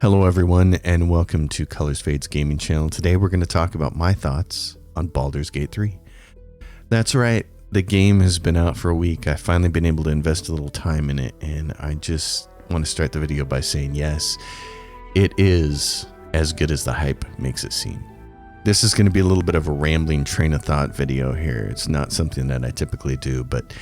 Hello everyone and welcome to Colors Fades Gaming Channel. Today we're going to talk about my thoughts on Baldur's Gate 3. That's right, the game has been out for a week. I've finally been able to invest a little time in it, and I just want to start the video by saying yes, it is as good as the hype makes it seem. This is going to be a little bit of a rambling train of thought video here. It's not something that I typically do, but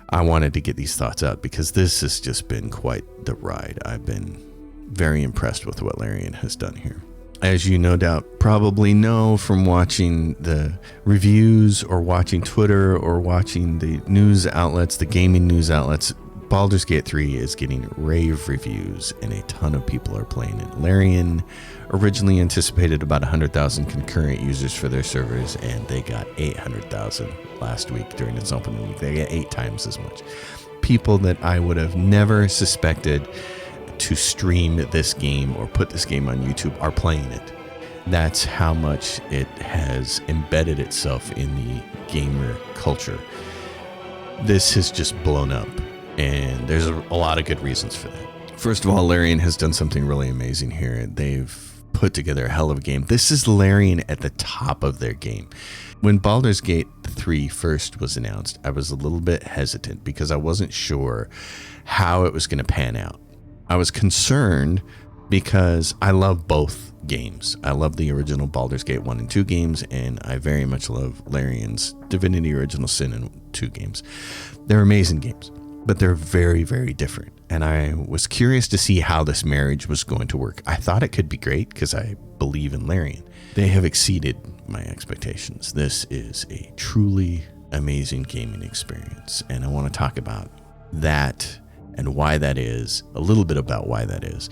I wanted to get these thoughts out because this has just been quite the ride. I've been very impressed with what Larian has done here. As you no doubt probably know from watching the reviews or watching Twitter or watching the news outlets, the gaming news outlets, Baldur's Gate 3 is getting rave reviews and a ton of people are playing it. Larian originally anticipated about 100,000 concurrent users for their servers, and they got 800,000 last week during its opening week. They got 8 times as much. People that I would have never suspected to stream this game or put this game on YouTube are playing it. That's how much it has embedded itself in the gamer culture. This has just blown up, and there's a lot of good reasons for that. First of all, Larian has done something really amazing here. They've put together a hell of a game. This is Larian at the top of their game. When Baldur's Gate 3 first was announced, I was a little bit hesitant because I wasn't sure how it was going to pan out. I was concerned because I love both games. I love the original Baldur's Gate 1 and 2 games, and I very much love Larian's Divinity Original Sin and 2 games. They're amazing games, but they're very, very different. And I was curious to see how this marriage was going to work. I thought it could be great because I believe in Larian. They have exceeded my expectations. This is a truly amazing gaming experience, and I want to talk about that and why that is, a little bit about why that is,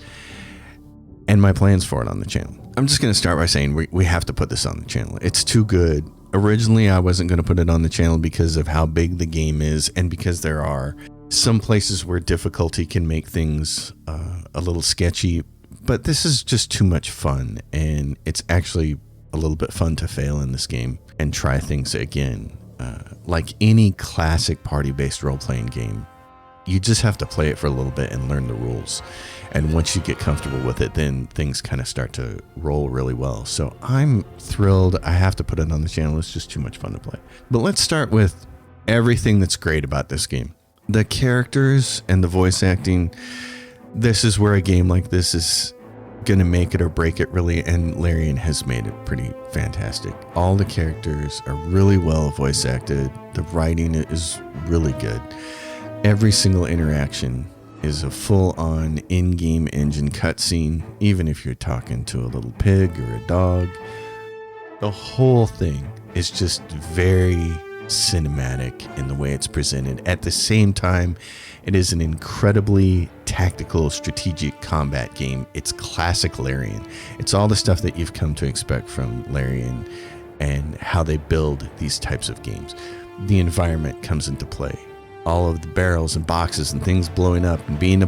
and my plans for it on the channel. I'm just going to start by saying we have to put this on the channel. It's too good. Originally, I wasn't going to put it on the channel because of how big the game is and because there are some places where difficulty can make things a little sketchy, but this is just too much fun, and it's actually a little bit fun to fail in this game and try things again. Like any classic party-based role-playing game, you just have to play it for a little bit and learn the rules. And once you get comfortable with it, then things kind of start to roll really well. So I'm thrilled. I have to put it on the channel. It's just too much fun to play. But let's start with everything that's great about this game. The characters and the voice acting. This is where a game like this is going to make it or break it, really. And Larian has made it pretty fantastic. All the characters are really well voice acted. The writing is really good. Every single interaction is a full-on in-game engine cutscene, even if you're talking to a little pig or a dog. The whole thing is just very cinematic in the way it's presented. At the same time, it is an incredibly tactical, strategic combat game. It's classic Larian. It's all the stuff that you've come to expect from Larian and how they build these types of games. The environment comes into play. All of the barrels and boxes and things blowing up and being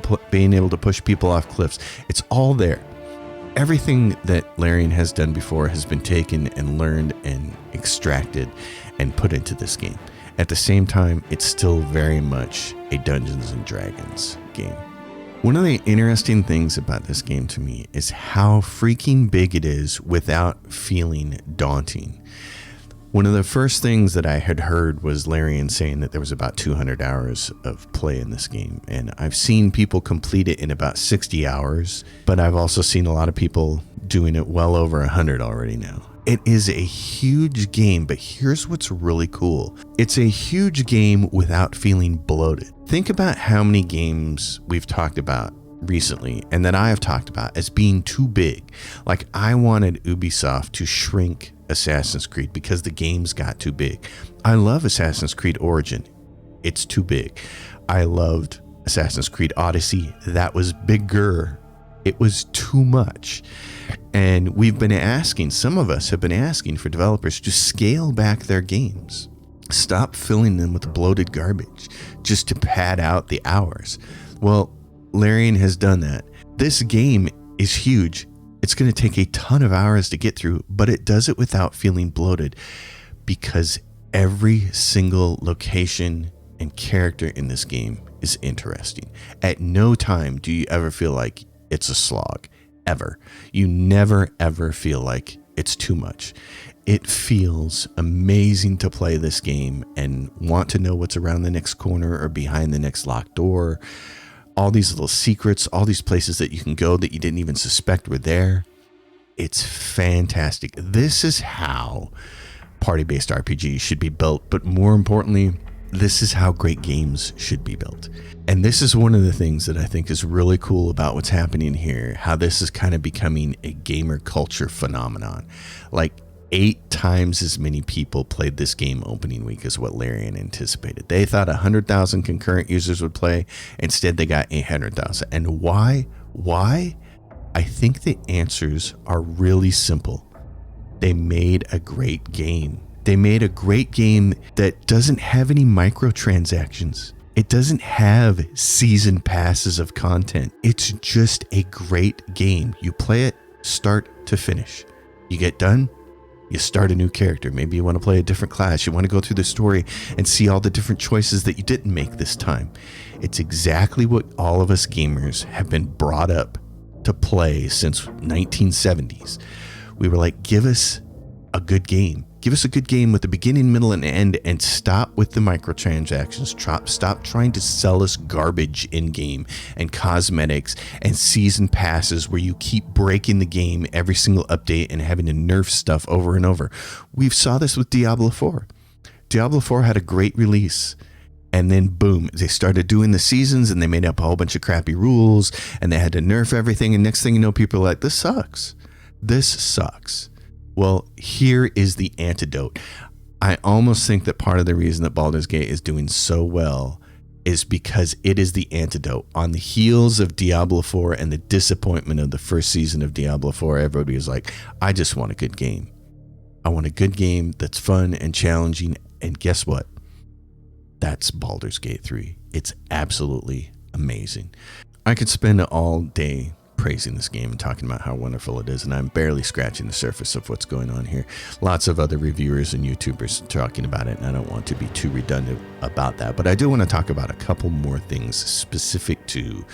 able to push people off cliffs. It's all there. Everything that Larian has done before has been taken and learned and extracted and put into this game. At the same time, it's still very much a Dungeons and Dragons game. One of the interesting things about this game to me is how freaking big it is without feeling daunting. One of the first things that I had heard was Larian saying that there was about 200 hours of play in this game. And I've seen people complete it in about 60 hours, but I've also seen a lot of people doing it well over 100 already now. It is a huge game, but here's what's really cool. It's a huge game without feeling bloated. Think about how many games we've talked about recently and that I have talked about as being too big. Like, I wanted Ubisoft to shrink Assassin's Creed because the games got too big. I love Assassin's Creed Origin. It's too big. I loved Assassin's Creed Odyssey. That was bigger. It was too much. And we've been asking, some of us have been asking for developers to scale back their games. Stop filling them with bloated garbage just to pad out the hours. Well, Larian has done that. This game is huge. It's going to take a ton of hours to get through, but it does it without feeling bloated because every single location and character in this game is interesting. At no time do you ever feel like it's a slog. ever. You never, ever feel like it's too much. It feels amazing to play this game and want to know what's around the next corner or behind the next locked door. All these little secrets, all these places that you can go that you didn't even suspect were there. It's fantastic. This is how party-based RPGs should be built, but more importantly, this is how great games should be built. And this is one of the things that I think is really cool about what's happening here, how this is kind of becoming a gamer culture phenomenon. Like 8 times as many people played this game opening week as what Larian anticipated. They thought 100,000 concurrent users would play. Instead, they got 800,000. And why? Why? I think the answers are really simple. They made a great game. They made a great game that doesn't have any microtransactions. It doesn't have season passes of content. It's just a great game. You play it start to finish. You get done, you start a new character. Maybe you want to play a different class. You want to go through the story and see all the different choices that you didn't make this time. It's exactly what all of us gamers have been brought up to play since 1970s. We were like, give us a good game. Give us a good game with a beginning, middle, and end, and stop with the microtransactions. Stop trying to sell us garbage in-game and cosmetics and season passes where you keep breaking the game every single update and having to nerf stuff over and over. We saw this with Diablo 4. Diablo 4 had a great release. And then boom, they started doing the seasons and they made up a whole bunch of crappy rules and they had to nerf everything. And next thing you know, people are like, this sucks. This sucks. Well, here is the antidote. I almost think that part of the reason that Baldur's Gate is doing so well is because it is the antidote. On the heels of Diablo 4 and the disappointment of the first season of Diablo 4, everybody was like, I just want a good game. I want a good game that's fun and challenging. And guess what? That's Baldur's Gate 3. It's absolutely amazing. I could spend all day praising this game and talking about how wonderful it is, and I'm barely scratching the surface of what's going on here. Lots of other reviewers and YouTubers talking about it, and I don't want to be too redundant about that, but I do want to talk about a couple more things specific to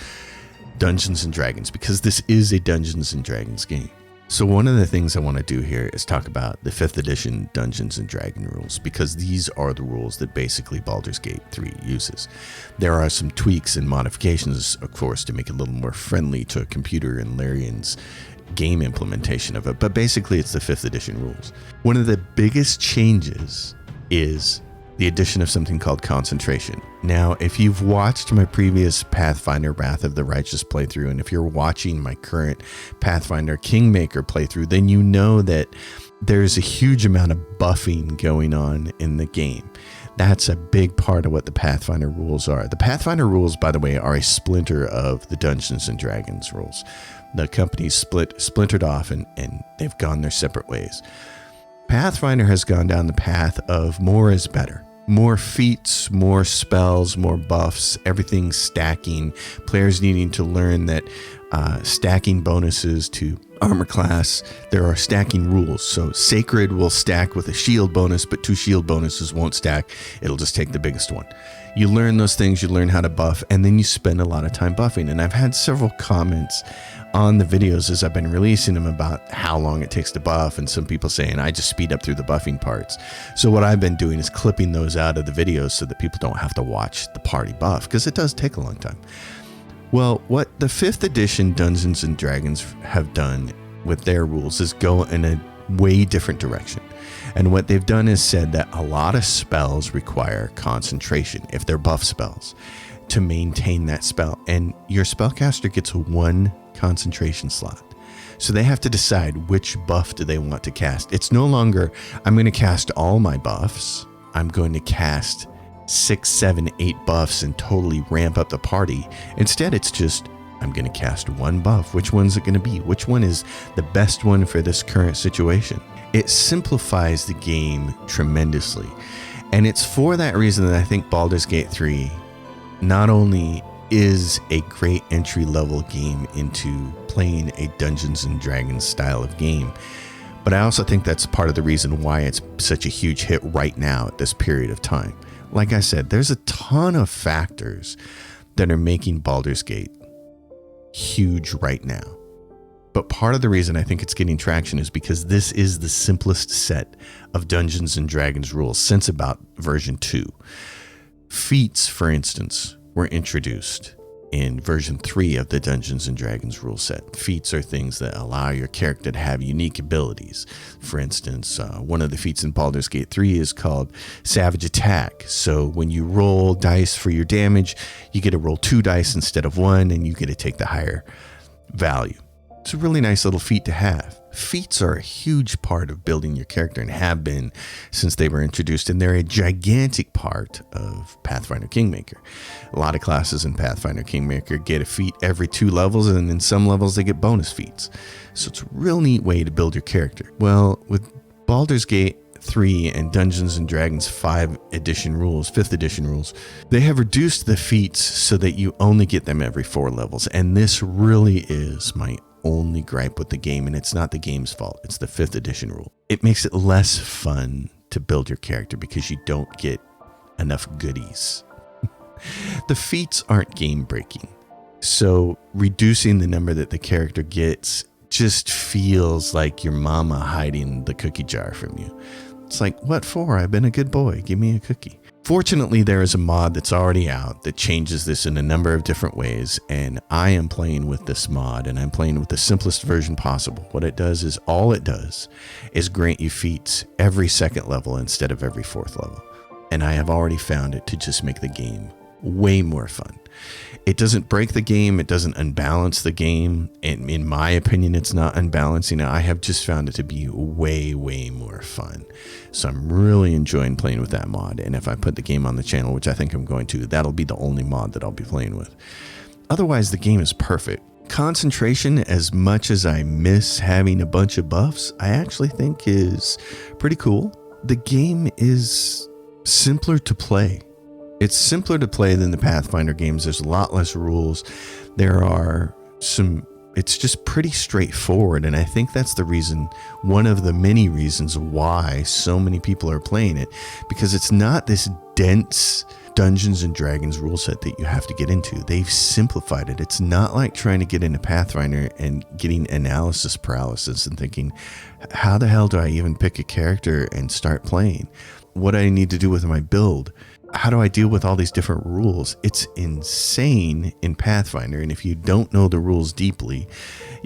Dungeons and Dragons, because this is a Dungeons and Dragons game. So one of the things I want to do here is talk about the 5th edition Dungeons and Dragon rules, because these are the rules that basically Baldur's Gate 3 uses. There are some tweaks and modifications, of course, to make it a little more friendly to a computer and Larian's game implementation of it, but basically it's the 5th edition rules. One of the biggest changes is the addition of something called concentration. Now, if you've watched my previous Pathfinder Wrath of the Righteous playthrough, and if you're watching my current Pathfinder Kingmaker playthrough, then you know that there's a huge amount of buffing going on in the game. That's a big part of what the Pathfinder rules are. The Pathfinder rules, by the way, are a splinter of the Dungeons and Dragons rules. The companies splintered off and they've gone their separate ways. Pathfinder has gone down the path of more is better. More feats, more spells, more buffs, everything stacking. Players needing to learn that stacking bonuses to armor class, there are stacking rules. So Sacred will stack with a shield bonus, but 2 shield bonuses won't stack. It'll just take the biggest one. You learn those things, you learn how to buff, and then you spend a lot of time buffing. And I've had several comments on the videos as I've been releasing them about how long it takes to buff, and some people saying I just speed up through the buffing parts. So what I've been doing is clipping those out of the videos so that people don't have to watch the party buff, because it does take a long time. Well, what the 5th edition Dungeons and Dragons have done with their rules is go in a way different direction. And what they've done is said that a lot of spells require concentration, if they're buff spells, to maintain that spell. And your spellcaster gets 1 concentration slot. So they have to decide which buff do they want to cast. It's no longer, I'm going to cast all my buffs. I'm going to cast 6, 7, 8 buffs and totally ramp up the party. Instead, it's just, I'm going to cast 1 buff. Which one's it going to be? Which one is the best one for this current situation? It simplifies the game tremendously. And it's for that reason that I think Baldur's Gate 3 not only is a great entry-level game into playing a Dungeons and Dragons style of game, but I also think that's part of the reason why it's such a huge hit right now at this period of time. Like I said, there's a ton of factors that are making Baldur's Gate huge right now. But part of the reason I think it's getting traction is because this is the simplest set of Dungeons and Dragons rules since about version 2. Feats, for instance, were introduced in version 3 of the Dungeons and Dragons rule set. Feats are things that allow your character to have unique abilities. For instance, one of the feats in Baldur's Gate 3 is called Savage Attack. So when you roll dice for your damage, you get to roll 2 dice instead of 1, and you get to take the higher value. It's a really nice little feat to have. Feats are a huge part of building your character and have been since they were introduced, and they're a gigantic part of Pathfinder Kingmaker. A lot of classes in Pathfinder Kingmaker get a feat every 2 levels, and in some levels they get bonus feats. So it's a real neat way to build your character. Well, with Baldur's Gate 3 and Dungeons and Dragons 5th edition rules, they have reduced the feats so that you only get them every 4 levels. And this really is my only gripe with the game, and it's not the game's fault. It's the 5th edition rule. It makes it less fun to build your character because you don't get enough goodies. The feats aren't game breaking, so reducing the number that the character gets just feels like your mama hiding the cookie jar from you. It's like, what for? I've been a good boy. Give me a cookie. Fortunately, there is a mod that's already out that changes this in a number of different ways, and I am playing with this mod, and I'm playing with the simplest version possible. What it does is, all it does is grant you feats every 2nd level instead of every 4th level. And I have already found it to just make the game way more fun. It doesn't break the game. It doesn't unbalance the game. And in my opinion, it's not unbalancing. I have just found it to be way, way more fun. So I'm really enjoying playing with that mod. And if I put the game on the channel, which I think I'm going to, that'll be the only mod that I'll be playing with. Otherwise, the game is perfect. Concentration, as much as I miss having a bunch of buffs, I actually think is pretty cool. The game is simpler to play. It's simpler to play than the Pathfinder games. There's a lot less rules. It's just pretty straightforward. And I think that's the reason, one of the many reasons why so many people are playing it, because it's not this dense Dungeons and Dragons rule set that you have to get into. They've simplified it. It's not like trying to get into Pathfinder and getting analysis paralysis and thinking, how the hell do I even pick a character and start playing? What do I need to do with my build? How do I deal with all these different rules? It's insane in Pathfinder, and if you don't know the rules deeply,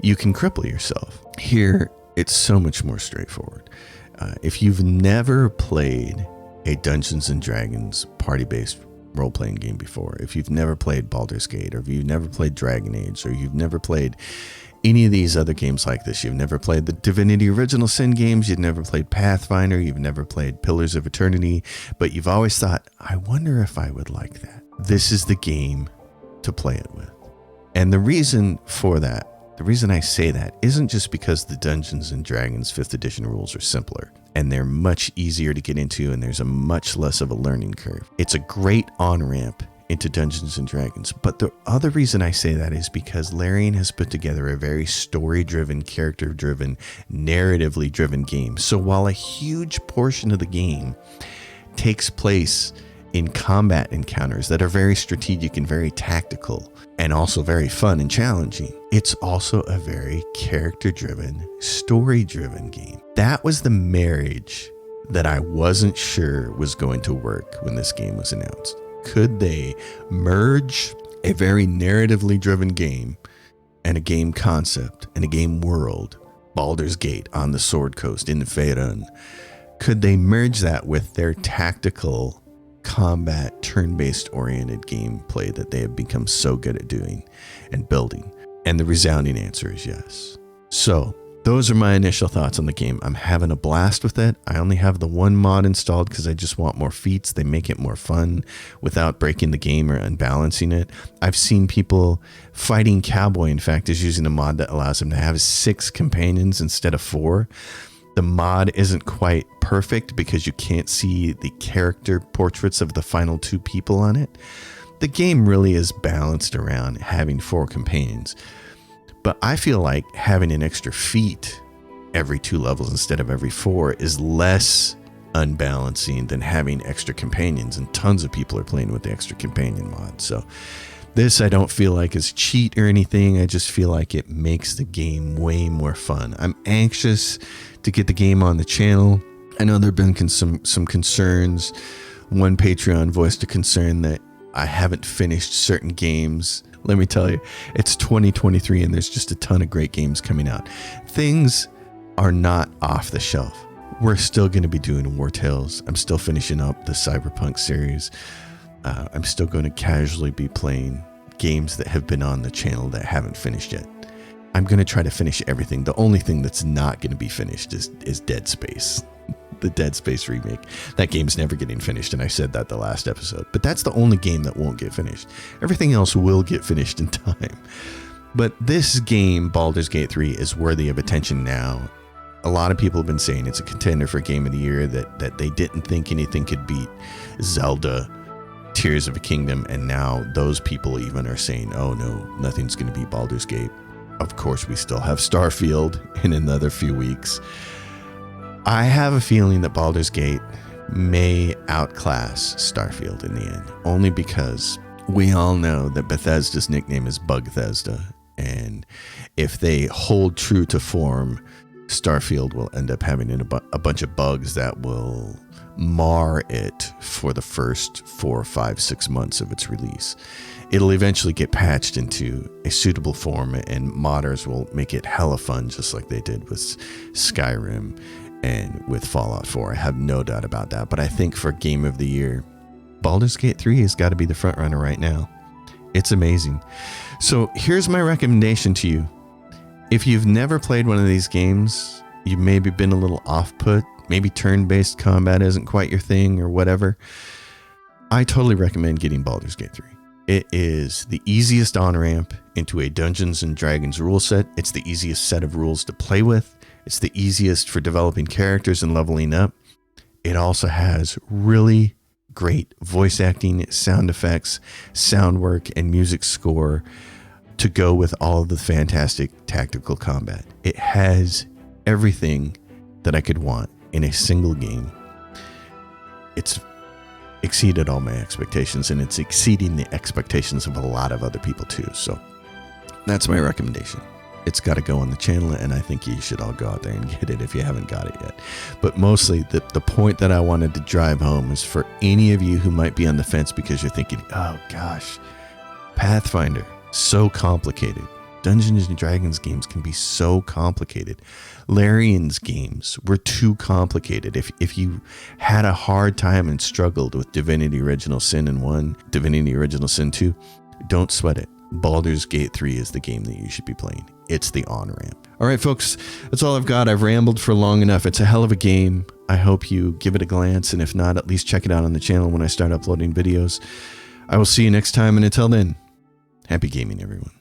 you can cripple yourself. Here, it's so much more straightforward. If you've never played a Dungeons and Dragons party-based role-playing game before, if you've never played Baldur's Gate, or if you've never played Dragon Age, or you've never played any of these other games like this, you've never played the Divinity Original Sin games, you've never played Pathfinder, you've never played Pillars of Eternity, but you've always thought, I wonder if I would like that. This is the game to play it with. And the reason for that, the reason I say that, isn't just because the Dungeons and Dragons 5th edition rules are simpler, and they're much easier to get into, and there's a much less of a learning curve. It's a great on-ramp into Dungeons and Dragons. But the other reason I say that is because Larian has put together a very story-driven, character-driven, narratively driven game. So while a huge portion of the game takes place in combat encounters that are very strategic and very tactical, and also very fun and challenging, it's also a very character-driven, story-driven game. That was the marriage that I wasn't sure was going to work when this game was announced. Could they merge a very narratively driven game and a game concept and a game world, Baldur's Gate on the Sword Coast in Faerun? Could they merge that with their tactical combat turn-based oriented gameplay that they have become so good at doing and building? And the resounding answer is yes. So those are my initial thoughts on the game. I'm having a blast with it. I only have the one mod installed because I just want more feats. They make it more fun without breaking the game or unbalancing it. I've seen people fighting Cowboy, in fact, is using a mod that allows him to have 6 companions instead of 4. The mod isn't quite perfect because you can't see the character portraits of the final 2 people on it. The game really is balanced around having 4 companions. But I feel like having an extra feat every 2 levels instead of every 4 is less unbalancing than having extra companions, and tons of people are playing with the extra companion mod. So This I don't feel like is cheat or anything. I just feel like it makes the game way more fun. I'm anxious to get the game on the channel. I know there have been some concerns. One Patreon voiced a concern that I haven't finished certain games. Let me tell you, it's 2023 and there's just a ton of great games coming out. Things are not off the shelf. We're still going to be doing War Tales. I'm still finishing up the Cyberpunk series. I'm still going to casually be playing games that have been on the channel that haven't finished yet. I'm going to try to finish everything. The only thing that's not going to be finished is Dead Space. The Dead Space remake. That game's never getting finished, and I said that the last episode. But that's the only game that won't get finished. Everything else will get finished in time. But this game, Baldur's Gate 3, is worthy of attention now. A lot of people have been saying it's a contender for Game of the Year, that they didn't think anything could beat Zelda, Tears of a Kingdom, and now those people even are saying, oh no, nothing's going to beat Baldur's Gate. Of course, we still have Starfield in another few weeks. I have a feeling that Baldur's Gate may outclass Starfield in the end, only because we all know that Bethesda's nickname is Bugthesda, and if they hold true to form, Starfield will end up having a bunch of bugs that will mar it for the first 4, 5, 6 months of its release. It'll eventually get patched into a suitable form, and modders will make it hella fun, just like they did with Skyrim and with Fallout 4. I have no doubt about that. But I think for Game of the Year, Baldur's Gate 3 has got to be the front runner right now. It's amazing. So here's my recommendation to you. If you've never played one of these games, you've maybe been a little off-put, maybe turn-based combat isn't quite your thing or whatever, I totally recommend getting Baldur's Gate 3. It is the easiest on-ramp into a Dungeons & Dragons rule set. It's the easiest set of rules to play with. It's the easiest for developing characters and leveling up. It also has really great voice acting, sound effects, sound work, and music score to go with all of the fantastic tactical combat. It has everything that I could want in a single game. It's exceeded all my expectations, and it's exceeding the expectations of a lot of other people too. So that's my recommendation. It's got to go on the channel, and I think you should all go out there and get it if you haven't got it yet. But mostly, the point that I wanted to drive home is for any of you who might be on the fence because you're thinking, oh gosh, Pathfinder, so complicated. Dungeons & Dragons games can be so complicated. Larian's games were too complicated. If you had a hard time and struggled with Divinity Original Sin 1, Divinity Original Sin 2, don't sweat it. Baldur's Gate 3 is the game that you should be playing. It's the on-ramp. All right, folks, that's all I've got. I've rambled for long enough. It's a hell of a game. I hope you give it a glance, and if not, at least check it out on the channel when I start uploading videos. I will see you next time, and until then, happy gaming, everyone.